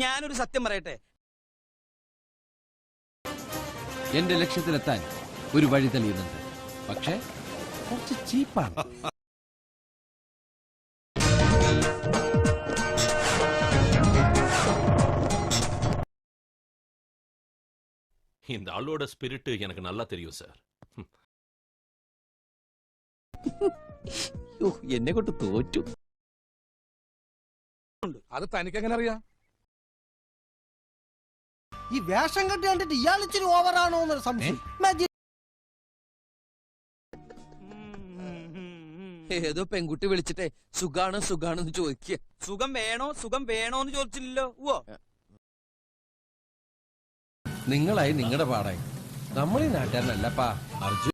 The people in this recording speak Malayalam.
ഞാനൊരു സത്യം പറയട്ടെ, എന്റെ ലക്ഷ്യത്തിലെത്താൻ ഒരു വഴി തെളിയുന്നുണ്ട്, പക്ഷേ കുറച്ച് ചീപ്പാണ്. இந்த ஆளோட ஸ்பிரிட் எனக்கு நல்லா தெரியும் சார். എന്നെ കൊണ്ട് തോറ്റു. അത് തനിക്ക് എങ്ങനെ അറിയാം? ഈ വേഷം കെട്ടി കണ്ടിട്ട് ഇയാൾ ഇച്ചിരി ഓവറാണോ എന്നൊരു സംശയം. ഏതോ പെൺകുട്ടി വിളിച്ചിട്ടേ സുഖാണോ സുഖാണോന്ന് ചോദിക്കുക. സുഖം വേണോന്ന് ചോദിച്ചില്ലല്ലോ. ഓ, നിങ്ങളായി നിങ്ങളുടെ പാടായി, നമ്മളീ നാട്ടുകാരനല്ലപ്പാ അർജുൻ.